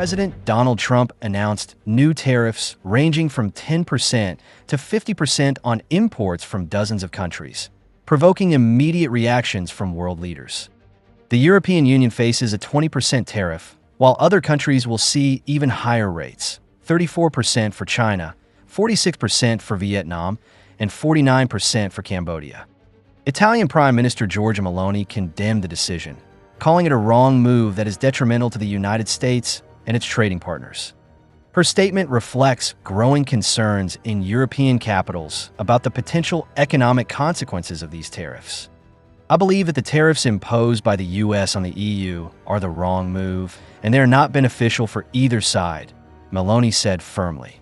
President Donald Trump announced new tariffs ranging from 10% to 50% on imports from dozens of countries, provoking immediate reactions from world leaders. The European Union faces a 20% tariff, while other countries will see even higher rates: 34% for China, 46% for Vietnam, and 49% for Cambodia. Italian Prime Minister Giorgia Meloni condemned the decision, calling it a wrong move that is detrimental to the United States and its trading partners. Her statement reflects growing concerns in European capitals about the potential economic consequences of these tariffs. "I believe that the tariffs imposed by the US on the EU are the wrong move, and they are not beneficial for either side," Meloni said firmly.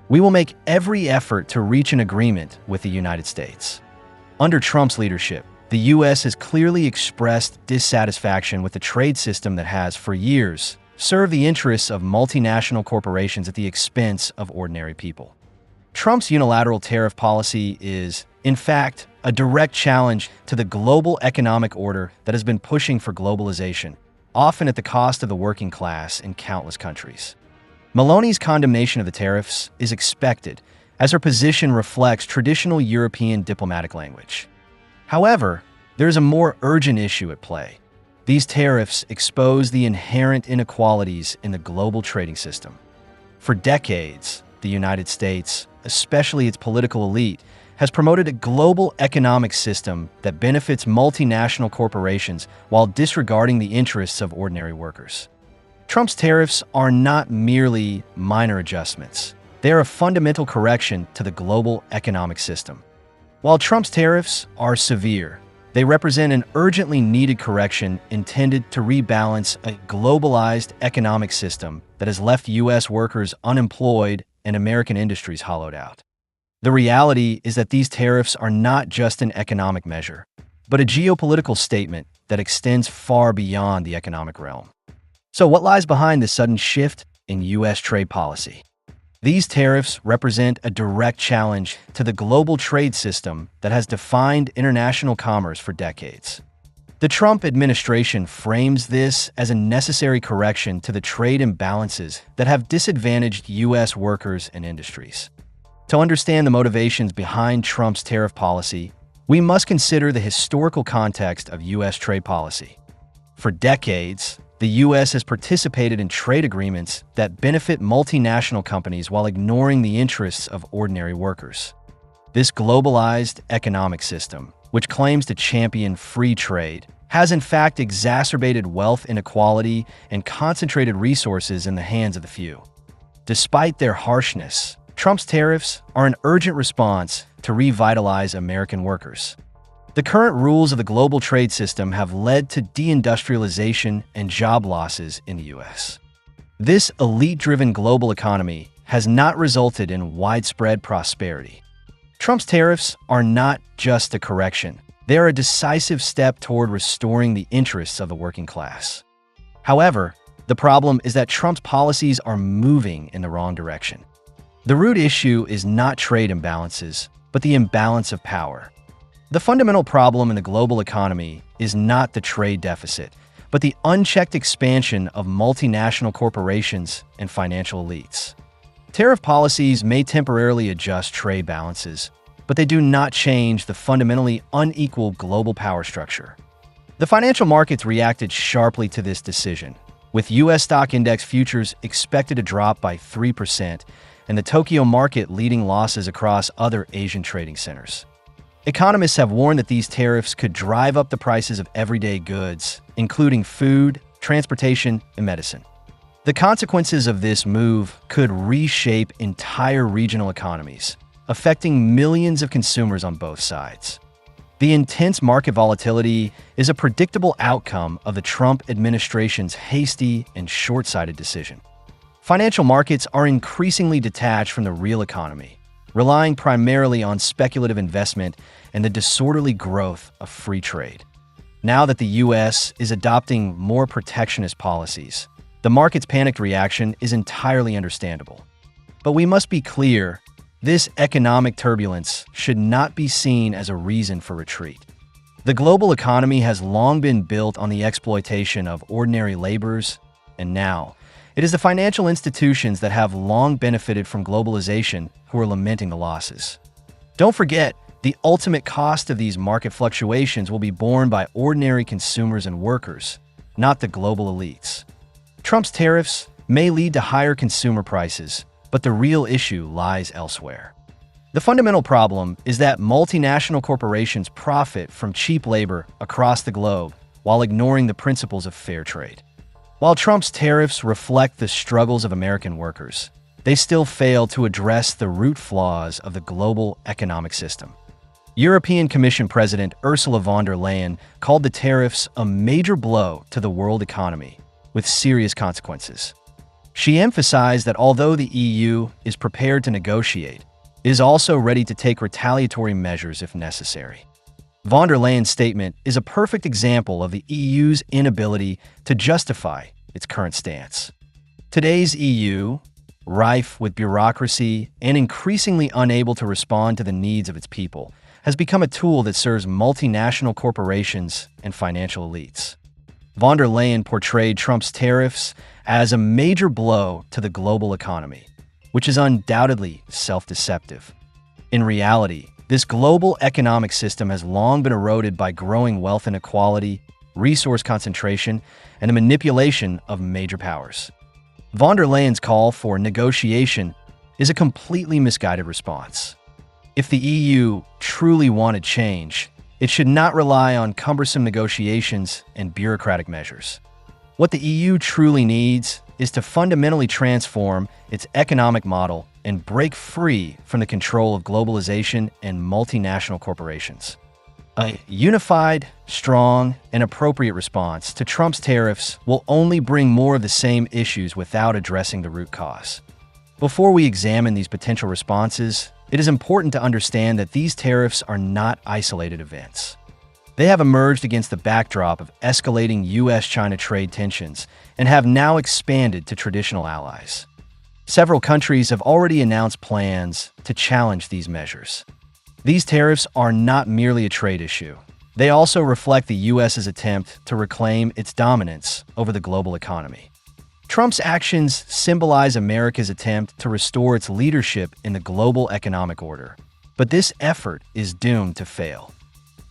"We will make every effort to reach an agreement with the United States." Under Trump's leadership, the US has clearly expressed dissatisfaction with the trade system that has, for years, served the interests of multinational corporations at the expense of ordinary people. Trump's unilateral tariff policy is, in fact, a direct challenge to the global economic order that has been pushing for globalization, often at the cost of the working class in countless countries. Meloni's condemnation of the tariffs is expected, as her position reflects traditional European diplomatic language. However, there is a more urgent issue at play. These tariffs expose the inherent inequalities in the global trading system. For decades, the United States, especially its political elite, has promoted a global economic system that benefits multinational corporations while disregarding the interests of ordinary workers. Trump's tariffs are not merely minor adjustments. They are a fundamental correction to the global economic system. While Trump's tariffs are severe, they represent an urgently needed correction intended to rebalance a globalized economic system that has left U.S. workers unemployed and American industries hollowed out. The reality is that these tariffs are not just an economic measure, but a geopolitical statement that extends far beyond the economic realm. So what lies behind this sudden shift in U.S. trade policy? These tariffs represent a direct challenge to the global trade system that has defined international commerce for decades. The Trump administration frames this as a necessary correction to the trade imbalances that have disadvantaged U.S. workers and industries. To understand the motivations behind Trump's tariff policy, we must consider the historical context of U.S. trade policy. For decades, the U.S. has participated in trade agreements that benefit multinational companies while ignoring the interests of ordinary workers. This globalized economic system, which claims to champion free trade, has in fact exacerbated wealth inequality and concentrated resources in the hands of the few. Despite their harshness, Trump's tariffs are an urgent response to revitalize American workers. The current rules of the global trade system have led to deindustrialization and job losses in the U.S. This elite-driven global economy has not resulted in widespread prosperity. Trump's tariffs are not just a correction. They are a decisive step toward restoring the interests of the working class. However, the problem is that Trump's policies are moving in the wrong direction. The root issue is not trade imbalances, but the imbalance of power. The fundamental problem in the global economy is not the trade deficit, but the unchecked expansion of multinational corporations and financial elites. Tariff policies may temporarily adjust trade balances, but they do not change the fundamentally unequal global power structure. The financial markets reacted sharply to this decision, with U.S. stock index futures expected to drop by 3% and the Tokyo market leading losses across other Asian trading centers. Economists have warned that these tariffs could drive up the prices of everyday goods, including food, transportation, and medicine. The consequences of this move could reshape entire regional economies, affecting millions of consumers on both sides. The intense market volatility is a predictable outcome of the Trump administration's hasty and short-sighted decision. Financial markets are increasingly detached from the real economy, relying primarily on speculative investment and the disorderly growth of free trade. Now that the U.S. is adopting more protectionist policies, the market's panicked reaction is entirely understandable. But we must be clear, this economic turbulence should not be seen as a reason for retreat. The global economy has long been built on the exploitation of ordinary laborers, and now, It is the financial institutions that have long benefited from globalization who are lamenting the losses. Don't forget, the ultimate cost of these market fluctuations will be borne by ordinary consumers and workers, not the global elites. Trump's tariffs may lead to higher consumer prices, but the real issue lies elsewhere. The fundamental problem is that multinational corporations profit from cheap labor across the globe while ignoring the principles of fair trade. While Trump's tariffs reflect the struggles of American workers, they still fail to address the root flaws of the global economic system. European Commission President Ursula von der Leyen called the tariffs a major blow to the world economy, with serious consequences. She emphasized that although the EU is prepared to negotiate, it is also ready to take retaliatory measures if necessary. Von der Leyen's statement is a perfect example of the EU's inability to justify its current stance. Today's EU, rife with bureaucracy and increasingly unable to respond to the needs of its people, has become a tool that serves multinational corporations and financial elites. Von der Leyen portrayed Trump's tariffs as a major blow to the global economy, which is undoubtedly self-deceptive. In reality, this global economic system has long been eroded by growing wealth inequality, resource concentration, and the manipulation of major powers. Von der Leyen's call for negotiation is a completely misguided response. If the EU truly wanted change, it should not rely on cumbersome negotiations and bureaucratic measures. What the EU truly needs is to fundamentally transform its economic model and break free from the control of globalization and multinational corporations. A unified, strong, and appropriate response to Trump's tariffs will only bring more of the same issues without addressing the root cause. Before we examine these potential responses, it is important to understand that these tariffs are not isolated events. They have emerged against the backdrop of escalating U.S.-China trade tensions and have now expanded to traditional allies. Several countries have already announced plans to challenge these measures. These tariffs are not merely a trade issue. They also reflect the U.S.'s attempt to reclaim its dominance over the global economy. Trump's actions symbolize America's attempt to restore its leadership in the global economic order. But this effort is doomed to fail.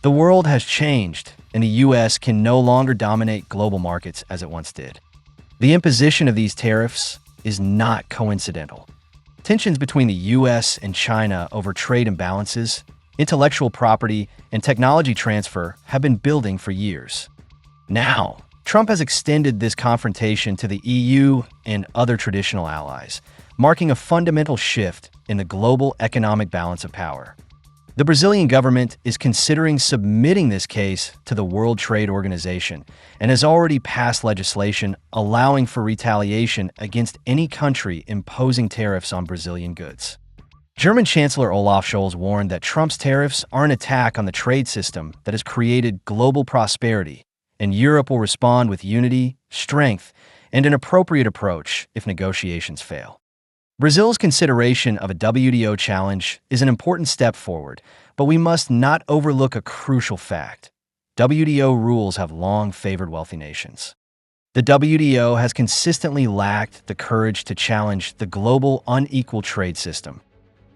The world has changed, and the U.S. can no longer dominate global markets as it once did. The imposition of these tariffs is not coincidental. Tensions between the U.S. and China over trade imbalances, intellectual property, and technology transfer have been building for years. Now, Trump has extended this confrontation to the EU and other traditional allies, marking a fundamental shift in the global economic balance of power. The Brazilian government is considering submitting this case to the World Trade Organization and has already passed legislation allowing for retaliation against any country imposing tariffs on Brazilian goods. German Chancellor Olaf Scholz warned that Trump's tariffs are an attack on the trade system that has created global prosperity, and Europe will respond with unity, strength, and an appropriate approach if negotiations fail. Brazil's consideration of a WTO challenge is an important step forward, but we must not overlook a crucial fact. WTO rules have long favored wealthy nations. The WTO has consistently lacked the courage to challenge the global unequal trade system.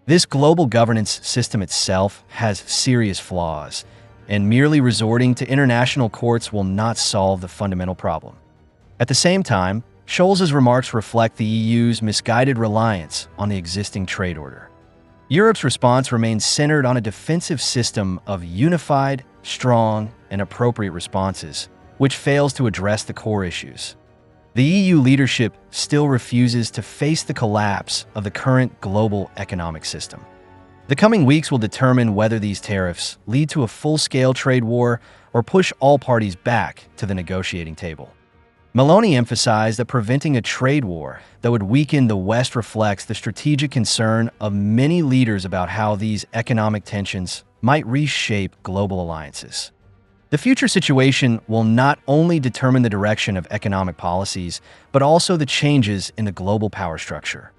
This global governance system itself has serious flaws, and merely resorting to international courts will not solve the fundamental problem. At the same time, Scholz's remarks reflect the EU's misguided reliance on the existing trade order. Europe's response remains centered on a defensive system of unified, strong, and appropriate responses, which fails to address the core issues. The EU leadership still refuses to face the collapse of the current global economic system. The coming weeks will determine whether these tariffs lead to a full-scale trade war or push all parties back to the negotiating table. Meloni emphasized that preventing a trade war that would weaken the West reflects the strategic concern of many leaders about how these economic tensions might reshape global alliances. The future situation will not only determine the direction of economic policies, but also the changes in the global power structure.